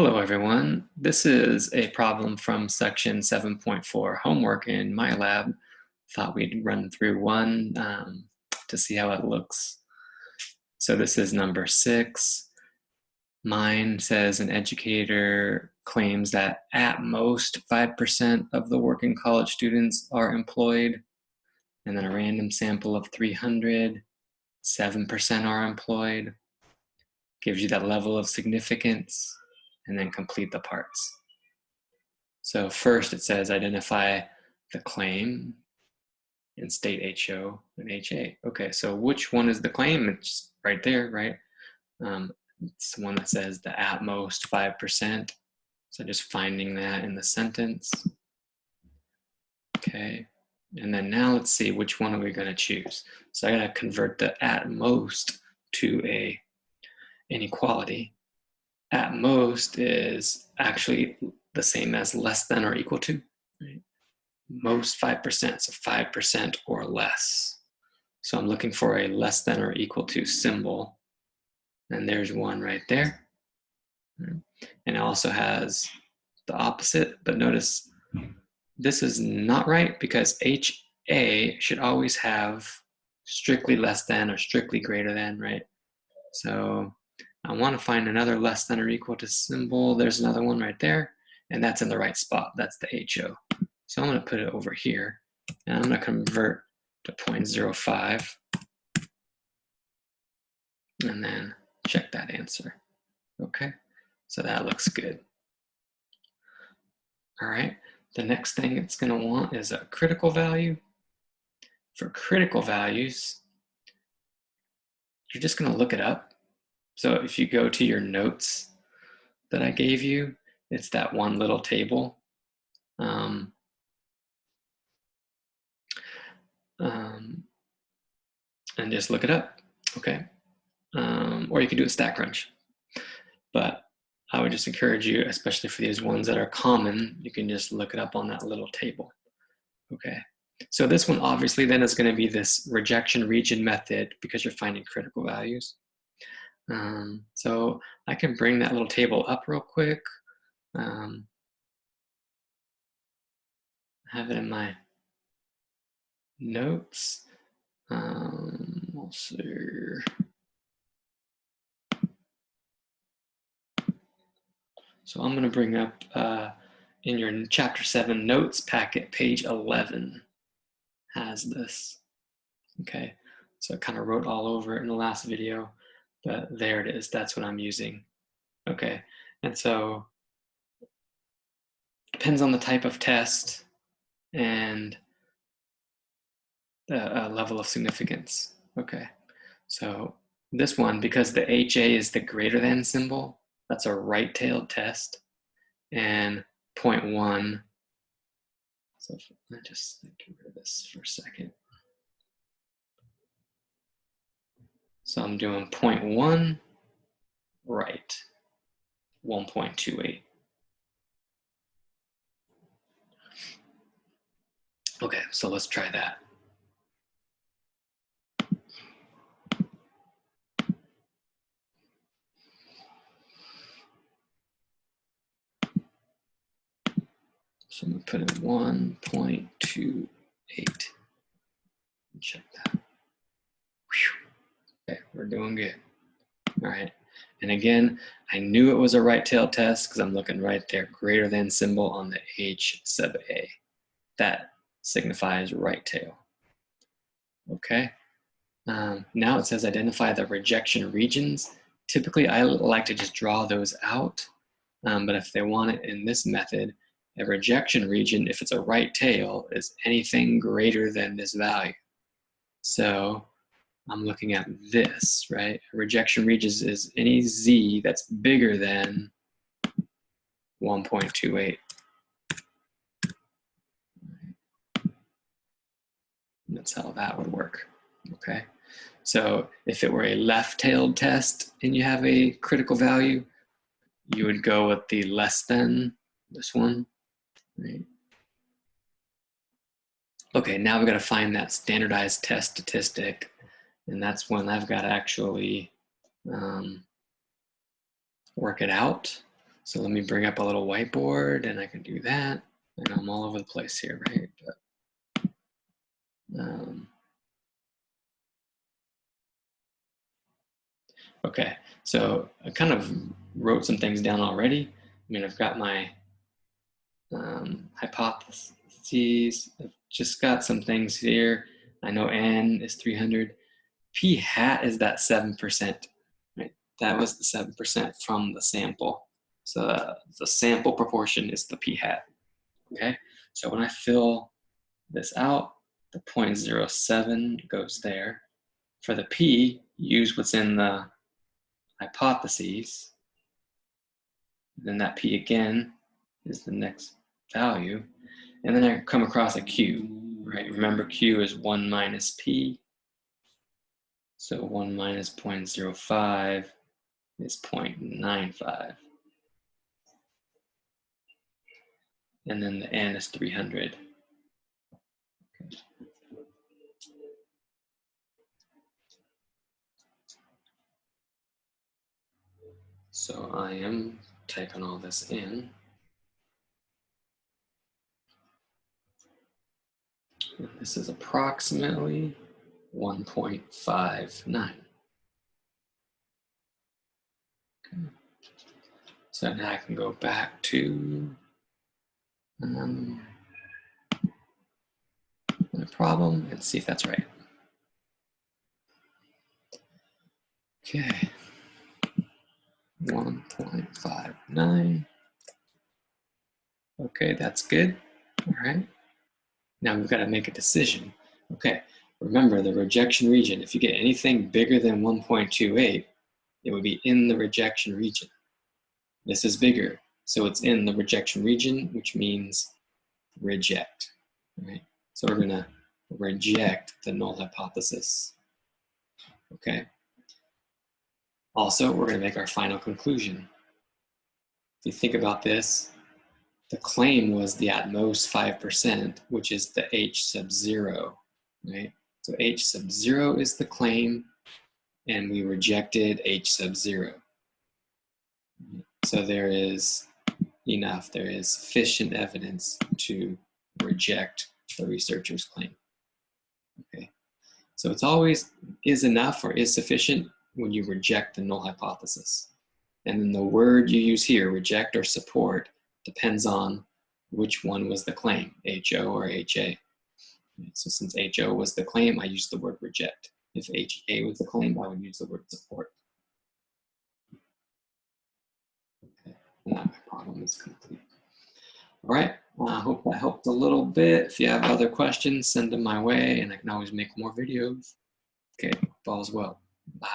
Hello everyone. This is a problem from section 7.4 homework in MyLab. Thought we'd run through one to see how it looks. So this is number 6. Mine says an educator claims that at most 5% of the working college students are employed, and then a random sample of 300, 7% are employed. Gives you that level of significance, and then complete the parts. So first it says identify the claim and state HO and HA. Okay, so which one is the claim? It's right there, right? It's the one that says the at most 5%. So just finding that in the sentence. Okay, and then now let's see which one are we going to choose. So I got to convert the at most to a inequality. At most is actually the same as less than or equal to, right? Most 5%, so 5% or less. So I'm looking for a less than or equal to symbol, and there's one right there. And it also has the opposite, but notice this is not right because HA should always have strictly less than or strictly greater than, right? So I want to find another less than or equal to symbol. There's another one right there, and that's in the right spot. That's the HO. So I'm going to put it over here, and I'm going to convert to 0.05, and then check that answer. Okay, so that looks good. All right, the next thing it's going to want is a critical value. For critical values, you're just going to look it up. So if you go to your notes that I gave you, it's that one little table. And just look it up, okay? Or you can do a StatCrunch. But I would just encourage you, especially for these ones that are common, you can just look it up on that little table, okay? So this one obviously then is going to be this rejection region method because you're finding critical values. So I can bring that little table up real quick. Have it in my notes. We'll see. So I'm going to bring up in your chapter 7 notes packet, page 11 has this. Okay, so I kind of wrote all over it in the last video, but there it is. That's what I'm using. Okay, and so depends on the type of test and the level of significance. Okay, so this one, because the HA is the greater than symbol, that's a right-tailed test, and 0.1. So I just get rid of this for a second. So I'm doing 0.1 right, 1.28. Okay, so let's try that. So I'm gonna put in 1.28. Check that. Okay, we're doing good. All right, and again, I knew it was a right tail test because I'm looking right there, greater than symbol on the H sub A. That signifies right tail. Okay, now it says identify the rejection regions. Typically, I like to just draw those out, but if they want it in this method, a rejection region, if it's a right tail, is anything greater than this value. So I'm looking at this, right? A rejection region is any Z that's bigger than 1.28. That's how that would work, okay? So if it were a left-tailed test and you have a critical value, you would go with the less than, this one, right? Okay, now we've got to find that standardized test statistic, and that's when I've got to actually work it out. So let me bring up a little whiteboard and I can do that. I know I'm all over the place here, right? But, okay, so I kind of wrote some things down already. I mean, I've got my hypotheses. I've just got some things here. I know n is 300. P hat is that 7%, right? That was the 7% from the sample. So the sample proportion is the p hat, okay? So when I fill this out, the 0.07 goes there. For the p, use what's in the hypotheses. Then that p again is the next value. And then I come across a q, right? Remember q is 1 minus p. So 1 minus 0.05 is 0.95. And then the n is 300. Okay. So I am typing all this in. And this is approximately 1.59. Okay. So now I can go back to the problem and see if that's right. Okay, 1.59. Okay, that's good. All right. Now we've got to make a decision. Okay, remember the rejection region. If you get anything bigger than 1.28, it would be in the rejection region. This is bigger, so it's in the rejection region, which means reject. Right? So we're going to reject the null hypothesis. Okay. Also, we're going to make our final conclusion. If you think about this, the claim was the at most 5%, which is the H sub 0, right? So H sub 0 is the claim, and we rejected H sub 0. So there is enough, there is sufficient evidence to reject the researcher's claim. Okay, so it's always is enough or is sufficient when you reject the null hypothesis. And then the word you use here, reject or support, depends on which one was the claim, HO or HA. So since HO was the claim, I used the word reject. If HA was the claim, I would use the word support. Okay, and that problem is complete. All right, I hope that helped a little bit. If you have other questions, send them my way, and I can always make more videos. Okay, all's well. Bye.